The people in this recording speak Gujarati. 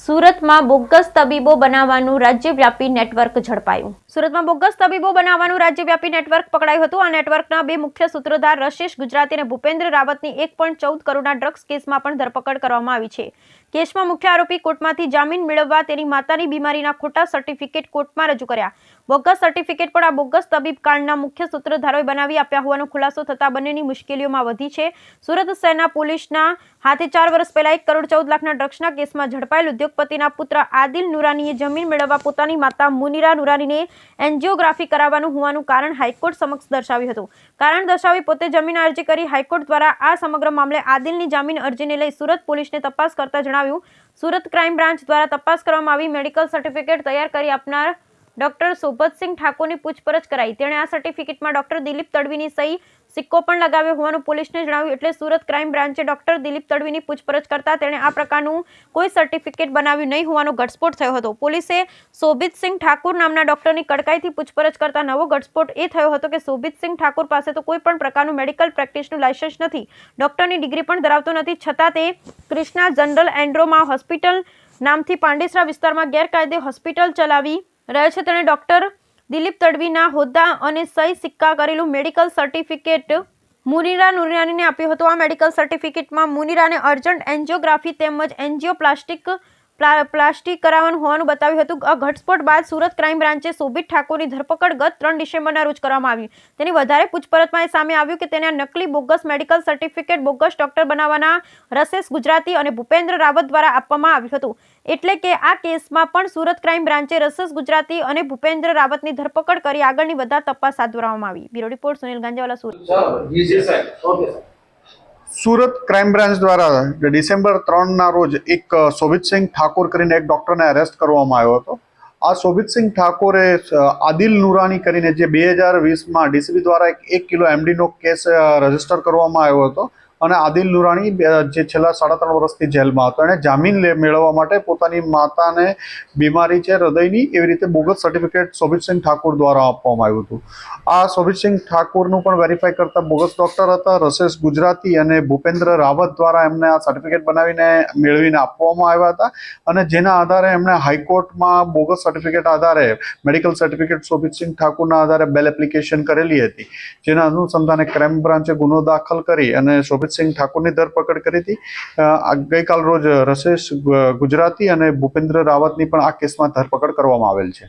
સુરતમાં બોગસ તબીબો બનાવવાનું રાજ્યવ્યાપી નેટવર્ક ઝડપાયું. સુરતમાં બોગસ તબીબો બનાવવાનું રાજ્યવ્યાપી નેટવર્ક પકડાયું હતું. આ નેટવર્કના બે મુખ્ય સૂત્રધાર રશેશ ગુજરાતી અને ભૂપેન્દ્ર રાવતની 1.14 કરોડના ડ્રગ્સ કેસમાં પણ ધરપકડ કરવામાં આવી છે. કેસમાં મુખ્ય આરોપી કોર્ટમાંથી જામીન મેળવવા તેની માતાની બીમારીના ખોટા સર્ટિફિકેટ કોર્ટમાં રજૂ કર્યા. બોગસ સર્ટિફિકેટ પણ આ બોગસ તબીબ કાંડના મુખ્ય સૂત્રધારોએ બનાવી આપ્યા હોવાનો ખુલાસો થતા બંનેની મુશ્કેલીઓમાં વધી છે. સુરત શહેરના પોલીસના હાથે 4 વર્ષ પહેલા 1 કરોડ 14 લાખના ડ્રગ્સના કેસમાં ઝડપાયેલ ઉદ્યોગપતિના પુત્ર આદિલ નુરાનીએ જમીન મેળવવા પોતાની માતા મુનિરા નુરાનીને એન્જિયોગ્રાફી કરાવવાનું હોવાનું કારણ હાઈકોર્ટ સમક્ષ દર્શાવ્યું હતું. કારણ દર્શાવી પોતે જમીન અરજી કરી હાઈકોર્ટ દ્વારા આ સમગ્ર મામલે આદિલની જામીન અરજીને લઈ સુરત પોલીસને તપાસ કરતા જણાવ્યું. સુરત ક્રાઇમ બ્રાન્ચ દ્વારા તપાસ કરવામાં આવી. મેડિકલ સર્ટિફિકેટ તૈયાર કરી આપનાર ડોક્ટર શોભતસિંહ ઠાકોરની પૂછપરછ કરાઈ. તેણે આ સર્ટિફિકેટમાં ડોક્ટર દિલીપ તડવીની સહી સિક્કો પણ લગાવ્યો હોવાનું પોલીસને જણાવ્યું. એટલે સુરત ક્રાઇમ બ્રાન્ચે ડોક્ટર દિલીપ તડવીની પૂછપરછ કરતા તેણે આ પ્રકારનું કોઈ સર્ટિફિકેટ બનાવ્યું નહીં હોવાનો ઘટસ્ફોટ થયો હતો. પોલીસે શોભિતસિંહ ઠાકોર નામના ડોક્ટરની કડકાઈથી પૂછપરછ કરતા નવો ઘટસ્ફોટ એ થયો હતો કે શોભિતસિંહ ઠાકોર પાસે તો કોઈ પણ પ્રકારનું મેડિકલ પ્રેક્ટિસનું લાયસન્સ નથી, ડોક્ટરની ડિગ્રી પણ ધરાવતો નથી. છતાં તે ક્રિષ્ના જનરલ એન્ડ્રોમા હોસ્પિટલ નામથી પાંડેસરા વિસ્તારમાં ગેરકાયદે હોસ્પિટલ ચલાવી રહે છે. તેણે ડોક્ટર દિલીપ તડવીના હોદ્દા અને સહી સિક્કા કરેલું મેડિકલ સર્ટિફિકેટ મુનિરા નુરાનીને આપ્યું હતું. આ મેડિકલ સર્ટિફિકેટમાં મુનિરાને અર્જન્ટ એન્જિયોગ્રાફી તેમજ પ્લાસ્ટિક કરાવવાનું હોવાનું બતાવ્યું હતું. આ ઘટસ્ફોટ બાદ સુરત ક્રાઇમ બ્રાન્ચે શોભિત ઠાકોરની ધરપકડ ગત 3 ડિસેમ્બરના રોજ કરવામાં આવી. તેની વધારે પૂછપરછમાં એ સામે આવ્યું કે તેને નકલી bogus medical certificate bogus doctor બનાવવાના રશેશ ગુજરાતી અને ભૂપેન્દ્ર રાવત દ્વારા આપવામાં આવ્યું હતું. એટલે કે આ કેસમાં પણ સુરત ક્રાઇમ બ્રાન્ચે રશેશ ગુજરાતી અને ભૂપેન્દ્ર રાવતની ધરપકડ કરી આગળની વધારે તપાસ હાથ ધરવામાં આવી. Bureau report Sunil Ganjawala, Surat. Surat crime branch દ્વારા ડિસેમ્બર 3ના રોજ એક શોભિતસિંહ ઠાકોર કરીને એક ડૉક્ટરને અરેસ્ટ કરવામાં આવ્યો હતો. આ શોભિતસિંહ ઠાકોરે આદિલ નુરાની કરીને જે 2020માં ડીસીબી દ્વારા 1 કિલો એમડીનો કેસ રજીસ્ટર કરવામાં આવ્યો હતો અને આદિલ નુરાની જે છેલ્લા 3.5 વર્ષથી જેલમાં હતો, એણે જામીન મેળવવા માટે પોતાની માતાને બીમારી છે હૃદયની, એવી રીતે બોગસ સર્ટિફિકેટ શોભિતસિંહ ઠાકોર દ્વારા આપવામાં આવ્યું હતું. આ શોભિતસિંહ ઠાકોરનું પણ વેરીફાઈ કરતા બોગસ ડૉક્ટર હતા. રશેશ ગુજરાતી અને ભૂપેન્દ્ર રાવત દ્વારા એમને આ સર્ટિફિકેટ બનાવીને મેળવીને આપવામાં આવ્યા હતા અને જેના આધારે એમણે હાઈકોર્ટમાં બોગસ સર્ટિફિકેટ આધારે મેડિકલ સર્ટિફિકેટ શોભિતસિંહ ઠાકોરના આધારે બેલ એપ્લિકેશન કરેલી હતી. જેના અનુસંધાને ક્રાઇમ બ્રાન્ચે ગુનો દાખલ કરી અને શોભિતસિંહ ઠાકોરની ધરપકડ કરી હતી. ગઈકાલ રોજ રશેશ ગુજરાતી અને ભૂપેન્દ્ર રાવતની પણ આ કેસમાં ધરપકડ કરવામાં આવેલ છે.